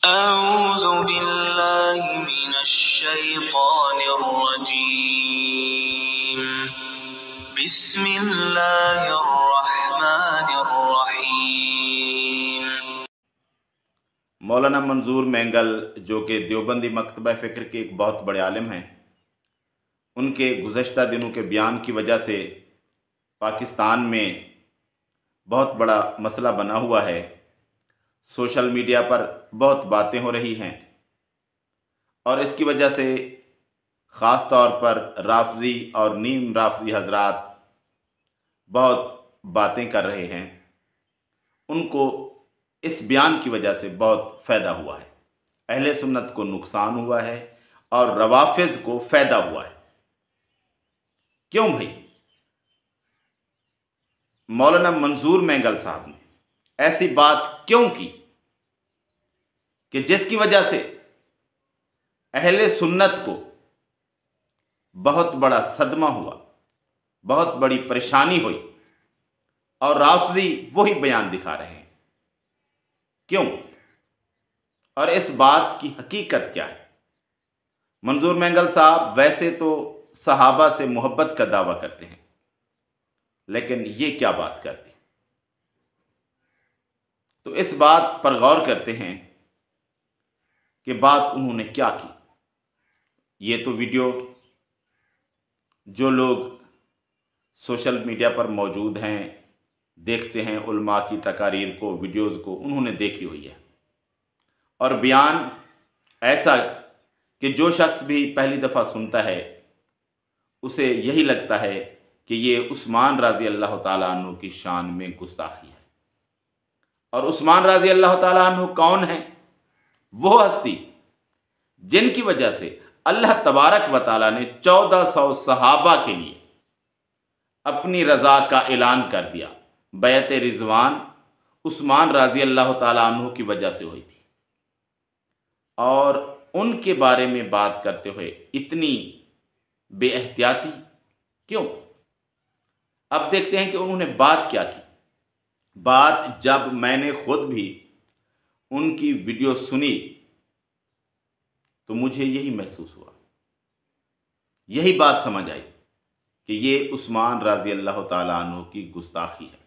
أعوذ بالله من الشيطان الرجيم بسم الله الرحمن الرحيم۔ مولانا منظور مینگل جو کہ دیوبندی مکتبہ فکر کے ایک بہت بڑے عالم ہیں، ان کے گزشتہ دنوں کے بیان کی وجہ سے پاکستان میں بہت بڑا مسئلہ بنا ہوا ہے۔ سوشل میڈیا پر بہت باتیں ہو رہی ہیں اور اس کی وجہ سے خاص طور پر رافضی اور نیم رافضی حضرات بہت باتیں کر رہے ہیں۔ ان کو اس بیان کی وجہ سے بہت فائدہ ہوا ہے، اہل سنت کو نقصان ہوا ہے اور روافض کو فائدہ ہوا ہے۔ کیوں بھائی؟ مولانا منظور مینگل صاحب نے ایسی بات کیوں کی کہ جس کی وجہ سے اہل سنت کو بہت بڑا صدمہ ہوا، بہت بڑی پریشانی ہوئی، اور رافضی وہی بیان دکھا رہے ہیں؟ کیوں؟ اور اس بات کی حقیقت کیا ہے؟ منظور مینگل صاحب ویسے تو صحابہ سے محبت کا دعویٰ کرتے ہیں، لیکن یہ کیا بات کرتی؟ تو اس بات پر غور کرتے ہیں کہ بات انہوں نے کیا کی۔ یہ تو ویڈیو جو لوگ سوشل میڈیا پر موجود ہیں، دیکھتے ہیں علماء کی تقاریر کو، ویڈیوز کو، انہوں نے دیکھی ہوئی ہے، اور بیان ایسا کہ جو شخص بھی پہلی دفعہ سنتا ہے اسے یہی لگتا ہے کہ یہ عثمان رضی اللہ تعالیٰ عنہ کی شان میں گستاخی ہے۔ اور عثمان رضی اللہ تعالیٰ عنہ کون ہیں؟ وہ ہستی جن کی وجہ سے اللہ تبارک و تعالیٰ نے 1400 صحابہ کے لیے اپنی رضا کا اعلان کر دیا۔ بیعت رضوان عثمان رضی اللہ تعالیٰ عنہ کی وجہ سے ہوئی تھی، اور ان کے بارے میں بات کرتے ہوئے اتنی بے احتیاطی کیوں؟ اب دیکھتے ہیں کہ انہوں نے بات کیا کی۔ بات جب میں نے خود بھی ان کی ویڈیو سنی تو مجھے یہی محسوس ہوا، یہی بات سمجھ آئی کہ یہ عثمان رضی اللہ تعالیٰ عنہ کی گستاخی ہے،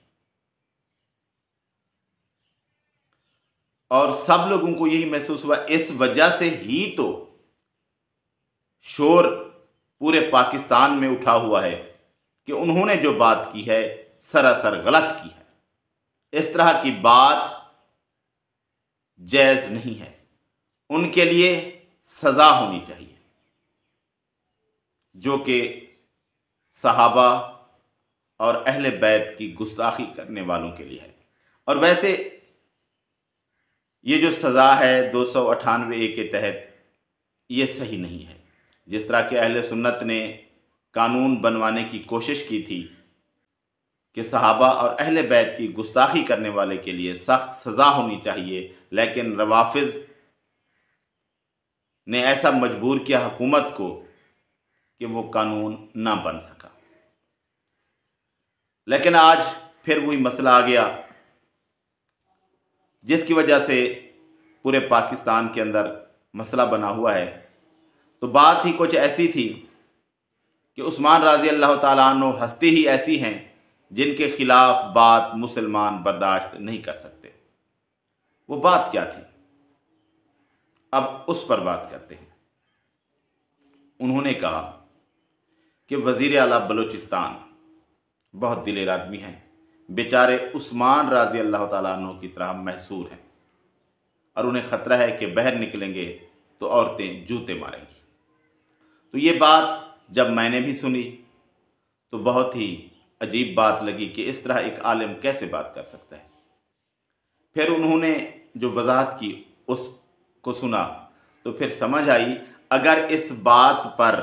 اور سب لوگوں کو یہی محسوس ہوا۔ اس وجہ سے ہی تو شور پورے پاکستان میں اٹھا ہوا ہے کہ انہوں نے جو بات کی ہے سراسر غلط کی ہے، اس طرح کی بات جائز نہیں ہے، ان کے لیے سزا ہونی چاہیے جو کہ صحابہ اور اہل بیت کی گستاخی کرنے والوں کے لیے ہے۔ اور ویسے یہ جو سزا ہے 298 کے تحت، یہ صحیح نہیں ہے۔ جس طرح کہ اہل سنت نے قانون بنوانے کی کوشش کی تھی کہ صحابہ اور اہل بیت کی گستاخی کرنے والے کے لیے سخت سزا ہونی چاہیے، لیکن روافض نے ایسا مجبور کیا حکومت کو کہ وہ قانون نہ بن سکا۔ لیکن آج پھر وہی مسئلہ آ گیا جس کی وجہ سے پورے پاکستان کے اندر مسئلہ بنا ہوا ہے۔ تو بات ہی کچھ ایسی تھی کہ عثمان رضی اللہ تعالیٰ عنہ ہستی ہی ایسی ہیں جن کے خلاف بات مسلمان برداشت نہیں کر سکتے۔ وہ بات کیا تھی؟ اب اس پر بات کرتے ہیں۔ انہوں نے کہا کہ وزیر اعلیٰ بلوچستان بہت دلیر آدمی ہیں، بیچارے عثمان رضی اللہ تعالیٰ عنہ کی طرح محصور ہیں، اور انہیں خطرہ ہے کہ باہر نکلیں گے تو عورتیں جوتے ماریں گی۔ تو یہ بات جب میں نے بھی سنی تو بہت ہی عجیب بات لگی کہ اس طرح ایک عالم کیسے بات کر سکتا ہے۔ پھر انہوں نے جو وضاحت کی اس کو سنا تو پھر سمجھ آئی، اگر اس بات پر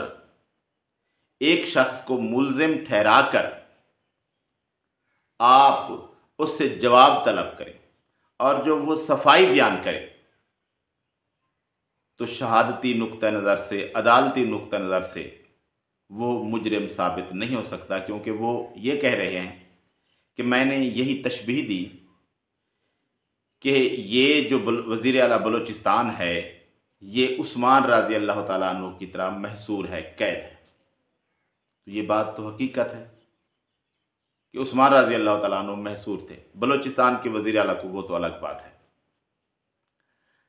ایک شخص کو ملزم ٹھہرا کر آپ اس سے جواب طلب کریں اور جو وہ صفائی بیان کرے تو شہادتی نقطہ نظر سے، عدالتی نقطہ نظر سے وہ مجرم ثابت نہیں ہو سکتا، کیونکہ وہ یہ کہہ رہے ہیں کہ میں نے یہی تشبیہ دی کہ یہ جو وزیر اعلیٰ بلوچستان ہے یہ عثمان رضی اللہ تعالیٰ عنہ کی طرح محصور ہے، قید ہے۔ تو یہ بات تو حقیقت ہے کہ عثمان رضی اللہ تعالیٰ عنہ محصور تھے، بلوچستان کے وزیر اعلیٰ کو وہ تو الگ بات ہے۔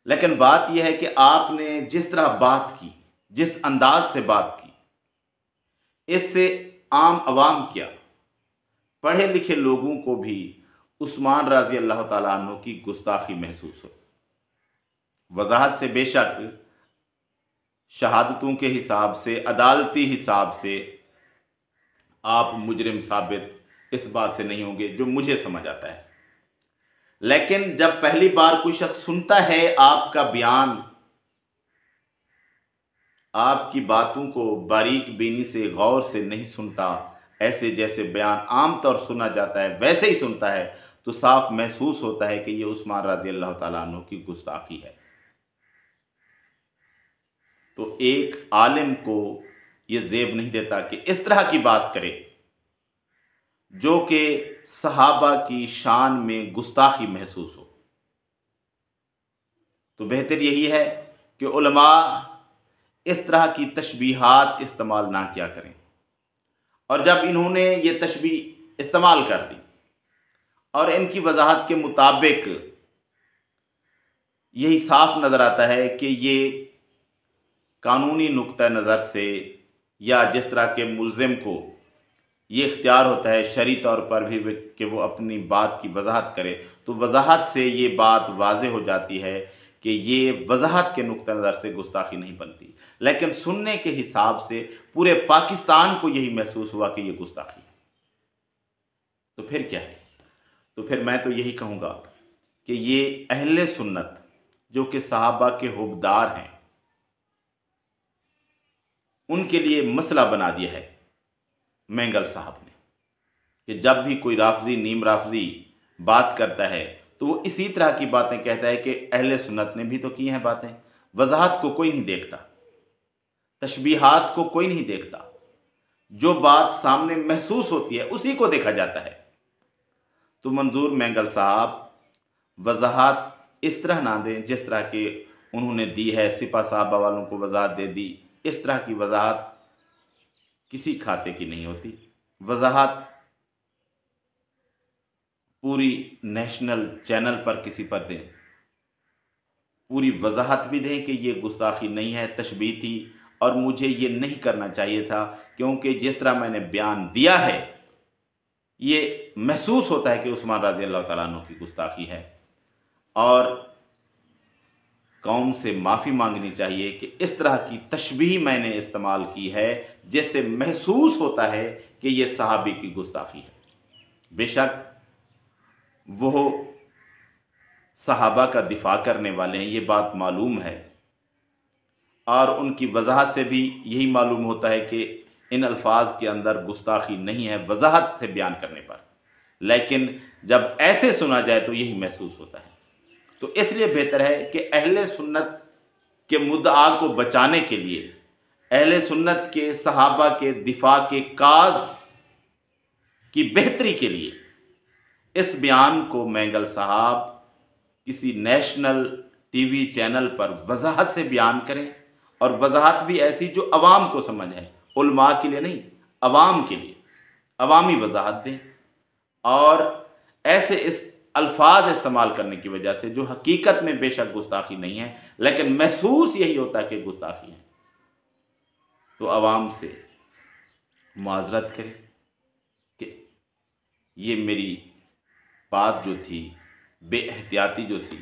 لیکن بات یہ ہے کہ آپ نے جس طرح بات کی، جس انداز سے بات کی، اس سے عام عوام کیا، پڑھے لکھے لوگوں کو بھی عثمان رضی اللہ تعالیٰ عنہ کی گستاخی محسوس ہو۔ وضاحت سے بے شک شہادتوں کے حساب سے، عدالتی حساب سے آپ مجرم ثابت اس بات سے نہیں ہوں گے، جو مجھے سمجھ آتا ہے۔ لیکن جب پہلی بار کوئی شخص سنتا ہے آپ کا بیان، آپ کی باتوں کو باریک بینی سے، غور سے نہیں سنتا، ایسے جیسے بیان عام طور سنا جاتا ہے ویسے ہی سنتا ہے، تو صاف محسوس ہوتا ہے کہ یہ عثمان رضی اللہ تعالیٰ عنہ کی گستاخی ہے۔ تو ایک عالم کو یہ زیب نہیں دیتا کہ اس طرح کی بات کرے جو کہ صحابہ کی شان میں گستاخی محسوس ہو۔ تو بہتر یہی ہے کہ علماء اس طرح کی تشبیہات استعمال نہ کیا کریں، اور جب انہوں نے یہ تشبیہ استعمال کر دی اور ان کی وضاحت کے مطابق یہی صاف نظر آتا ہے کہ یہ قانونی نقطہ نظر سے، یا جس طرح کے ملزم کو یہ اختیار ہوتا ہے شرعی طور پر بھی کہ وہ اپنی بات کی وضاحت کرے، تو وضاحت سے یہ بات واضح ہو جاتی ہے کہ یہ وضاحت کے نقطہ نظر سے گستاخی نہیں بنتی، لیکن سننے کے حساب سے پورے پاکستان کو یہی محسوس ہوا کہ یہ گستاخی ہے۔ تو پھر کیا ہے؟ تو پھر میں تو یہی کہوں گا کہ یہ اہل سنت جو کہ صحابہ کے حبدار ہیں، ان کے لیے مسئلہ بنا دیا ہے مینگل صاحب نے، کہ جب بھی کوئی رافضی، نیم رافضی بات کرتا ہے تو وہ اسی طرح کی باتیں کہتا ہے کہ اہل سنت نے بھی تو کی ہیں باتیں۔ وضاحت کو کوئی نہیں دیکھتا، تشبیہات کو کوئی نہیں دیکھتا، جو بات سامنے محسوس ہوتی ہے اسی کو دیکھا جاتا ہے۔ تو منظور مینگل صاحب وضاحت اس طرح نہ دیں جس طرح کہ انہوں نے دی ہے، سپاہ صحابہ والوں کو وضاحت دے دی، اس طرح کی وضاحت کسی کھاتے کی نہیں ہوتی۔ وضاحت پوری نیشنل چینل پر کسی پر دیں، پوری وضاحت بھی دیں کہ یہ گستاخی نہیں ہے، تشبیہ تھی اور مجھے یہ نہیں کرنا چاہیے تھا، کیونکہ جس طرح میں نے بیان دیا ہے یہ محسوس ہوتا ہے کہ عثمان رضی اللہ تعالیٰ عنہ کی گستاخی ہے، اور قوم سے معافی مانگنی چاہیے کہ اس طرح کی تشبیہ میں نے استعمال کی ہے جس سے محسوس ہوتا ہے کہ یہ صحابی کی گستاخی ہے۔ بے شک وہ صحابہ کا دفاع کرنے والے ہیں، یہ بات معلوم ہے، اور ان کی وضاحت سے بھی یہی معلوم ہوتا ہے کہ ان الفاظ کے اندر گستاخی نہیں ہے وضاحت سے بیان کرنے پر، لیکن جب ایسے سنا جائے تو یہی محسوس ہوتا ہے۔ تو اس لیے بہتر ہے کہ اہل سنت کے مدعا کو بچانے کے لیے، اہل سنت کے صحابہ کے دفاع کے کاز کی بہتری کے لیے اس بیان کو مینگل صاحب کسی نیشنل ٹی وی چینل پر وضاحت سے بیان کریں، اور وضاحت بھی ایسی جو عوام کو سمجھ ہے، علماء کے لیے نہیں، عوام کے لیے عوامی وضاحت دیں، اور ایسے اس الفاظ استعمال کرنے کی وجہ سے جو حقیقت میں بے شک گستاخی نہیں ہے لیکن محسوس یہی ہوتا ہے کہ گستاخی ہے، تو عوام سے معذرت کریں کہ یہ میری بات جو تھی، بے احتیاطی جو تھی،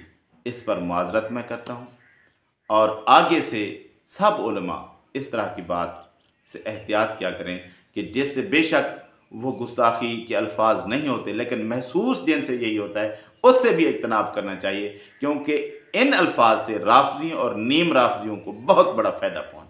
اس پر معذرت میں کرتا ہوں، اور آگے سے سب علماء اس طرح کی بات سے احتیاط کیا کریں کہ جس سے بے شک وہ گستاخی کے الفاظ نہیں ہوتے لیکن محسوس جن سے یہی ہوتا ہے اس سے بھی اجتناب کرنا چاہیے، کیونکہ ان الفاظ سے رافضی اور نیم رافضیوں کو بہت بڑا فائدہ پہنچتا ہے۔